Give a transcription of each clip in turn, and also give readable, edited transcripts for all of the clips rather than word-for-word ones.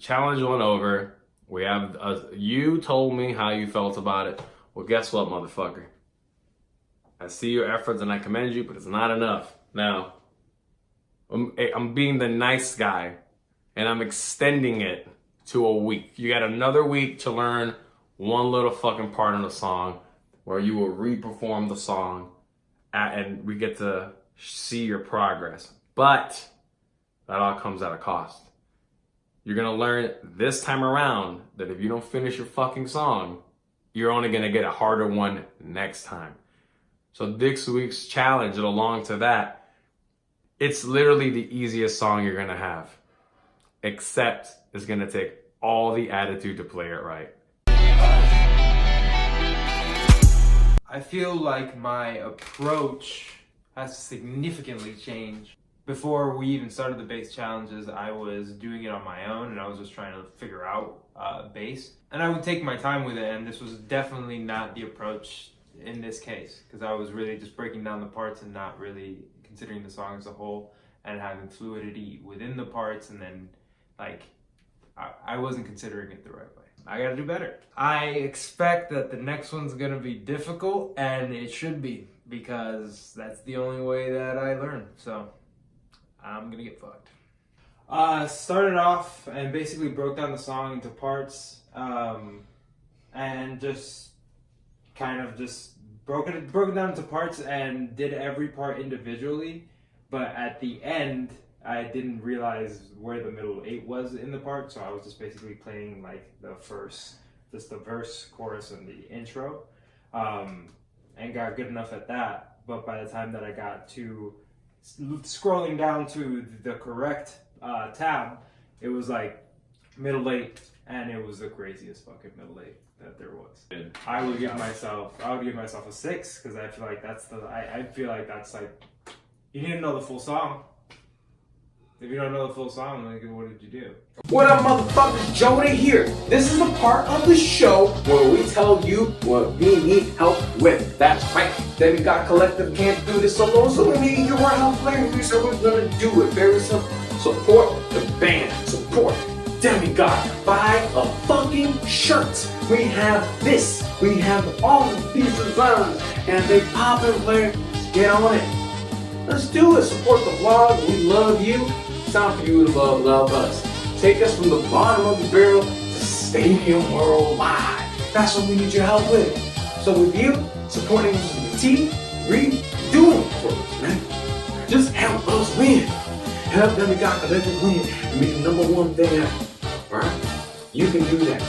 challenge went over. We have you told me how you felt about it. Well, guess what, motherfucker? I see your efforts and I commend you, but it's not enough. Now, I'm being the nice guy and I'm extending it to a week. You got another week to learn one little fucking part in the song where you will re-perform the song and we get to see your progress. But that all comes at a cost. You're gonna learn this time around that if you don't finish your fucking song, you're only gonna get a harder one next time. So this week's challenge along to that, it's literally the easiest song you're gonna have, except it's gonna take all the attitude to play it right. I feel like my approach has significantly changed. Before we even started the bass challenges, I was doing it on my own and I was just trying to figure out bass. And I would take my time with it, and this was definitely not the approach in this case, because I was really just breaking down the parts and not really considering the song as a whole and having fluidity within the parts, and then like I wasn't considering it the right way. I gotta do better. I expect that the next one's gonna be difficult, and it should be, because that's the only way that I learn. So I'm gonna get fucked. Started off and basically broke down the song into parts, and just kind of just broke it down into parts and did every part individually. But at the end, I didn't realize where the middle 8 was in the part, so I was just basically playing like the verse, chorus, and the intro, and got good enough at that. But by the time that I got to scrolling down to the correct tab, it was like middle 8, and it was the craziest fucking middle 8 that there was. I would give myself a 6, because I feel like that's like, you need to know the full song. If you don't know the full song, like, what did you do? What up, motherfuckers? Jonah here. This is the part of the show where we tell you what we need help with. That's right. Demivlog Collective can't do this alone, so we need your help playing. So we're gonna do it. Very simple. Support the band. Support Demivlog. Buy a fucking shirt. We have this. We have all of these designs, and they pop and play. Get on it. Let's do it. Support the vlog. We love you. It's time for you to love us. Take us from the bottom of the barrel to stadium worldwide. That's what we need your help with. So with you supporting us with the T, do it for us, man. Just help us win. Help Demivlog Collective win and be the #1 thing ever. Alright? You can do that.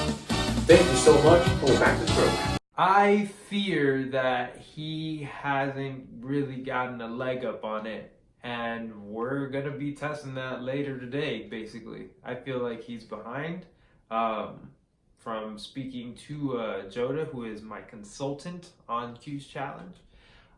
Thank you so much. Going back to the program. I fear that he hasn't really gotten a leg up on it, and we're gonna be testing that later today, basically. I feel like he's behind. From speaking to Joda, who is my consultant on Q's challenge,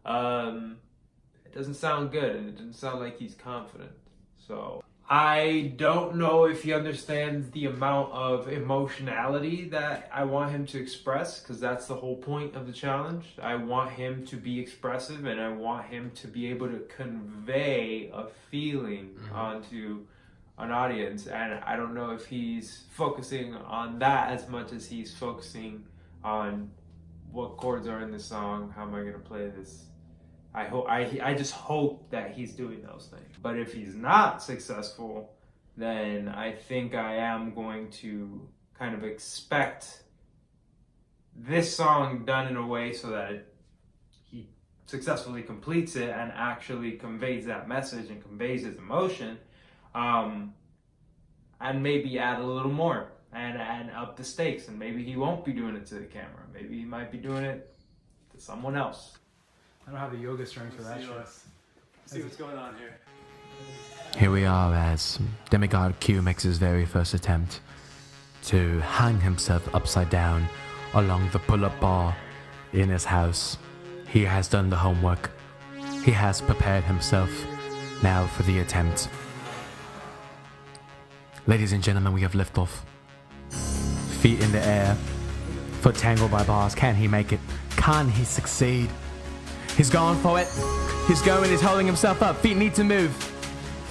it doesn't sound good, and it doesn't sound like he's confident. So I don't know if he understands the amount of emotionality that I want him to express, because that's the whole point of the challenge. I want him to be expressive, and I want him to be able to convey a feeling onto an audience. And I don't know if he's focusing on that as much as he's focusing on what chords are in the song, how am I going to play this. I just hope that he's doing those things. But if he's not successful, then I think I am going to kind of expect this song done in a way so that he successfully completes it and actually conveys that message and conveys his emotion, and maybe add a little more and up the stakes. And maybe he won't be doing it to the camera. Maybe he might be doing it to someone else. I don't have the yoga strength for that shit. See what's going on here. Here we are as Demigod Q makes his very first attempt to hang himself upside down along the pull-up bar in his house. He has done the homework. He has prepared himself now for the attempt. Ladies and gentlemen, we have liftoff. Feet in the air, foot tangled by bars. Can he make it? Can he succeed? He's going for it. He's going, he's holding himself up. Feet need to move.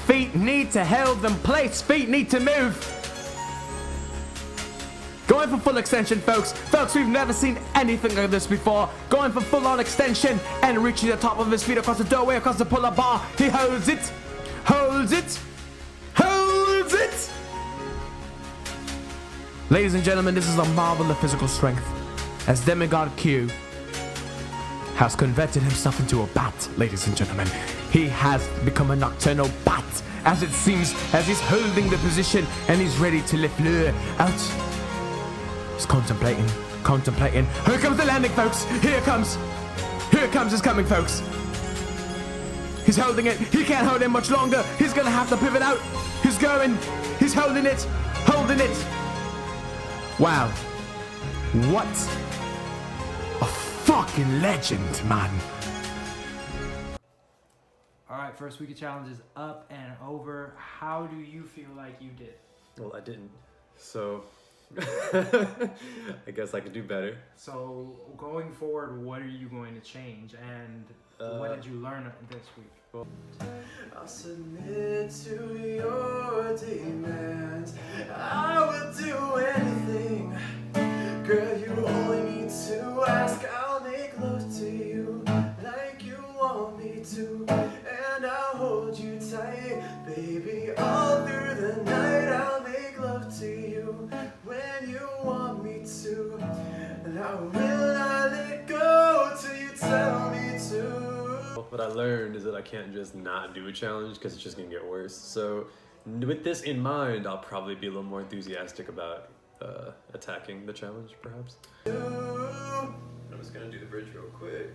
Feet need to hold them place. Feet need to move. Going for full extension, folks. Folks, we've never seen anything like this before. Going for full-on extension and reaching the top of his feet across the doorway, across the pull-up bar. He holds it, holds it, holds it. Ladies and gentlemen, this is a marvel of physical strength, as Demigod Q has converted himself into a bat, ladies and gentlemen. He has become a nocturnal bat, as it seems, as he's holding the position and he's ready to lift lure out. He's contemplating, contemplating. Here comes the landing, folks. Here it comes. Here it comes. It's coming, folks. He's holding it. He can't hold it much longer. He's gonna have to pivot out. He's going. He's holding it. Holding it. Wow. What a fucking legend, man. All right, first week of challenge is up and over. How do you feel like you did? Well, I didn't. So, I guess I could do better. So going forward, what are you going to change, and what did you learn this week? I'll submit to your demands. I would do anything. Girl, you only need to ask. I'll make love to you like you want me to. And I'll hold you tight, baby, all through the night. I'll make love to you when you want me to. And I will not let go till you tell me to. What I learned is that I can't just not do a challenge because it's just gonna get worse. So with this in mind, I'll probably be a little more enthusiastic about attacking the challenge, perhaps. I'm just gonna do the bridge real quick.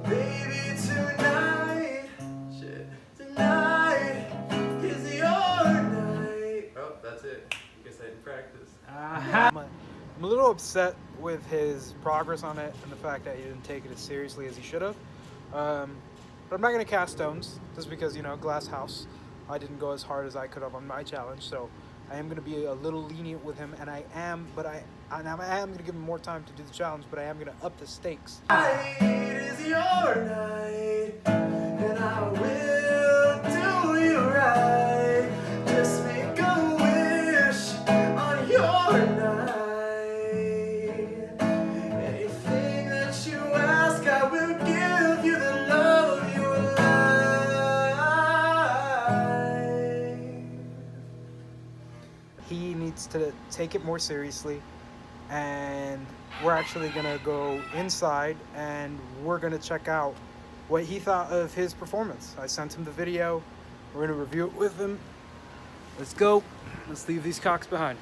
Baby, tonight, tonight is your night. Oh, that's it. Guess I didn't practice. I'm a little upset with his progress on it and the fact that he didn't take it as seriously as he should have. But I'm not going to cast stones just because, you know, glass house. I didn't go as hard as I could have on my challenge, so I am going to be a little lenient with him, and I am going to give him more time to do the challenge, but I am going to up the stakes. Tonight is your night, and I will do you right. Just make a wish on your night. Anything that you ask, I will give you the love of your life. He needs to take it more seriously, and we're actually gonna go inside and we're gonna check out what he thought of his performance. I sent him the video. We're gonna review it with him. Let's go. Let's leave these cocks behind.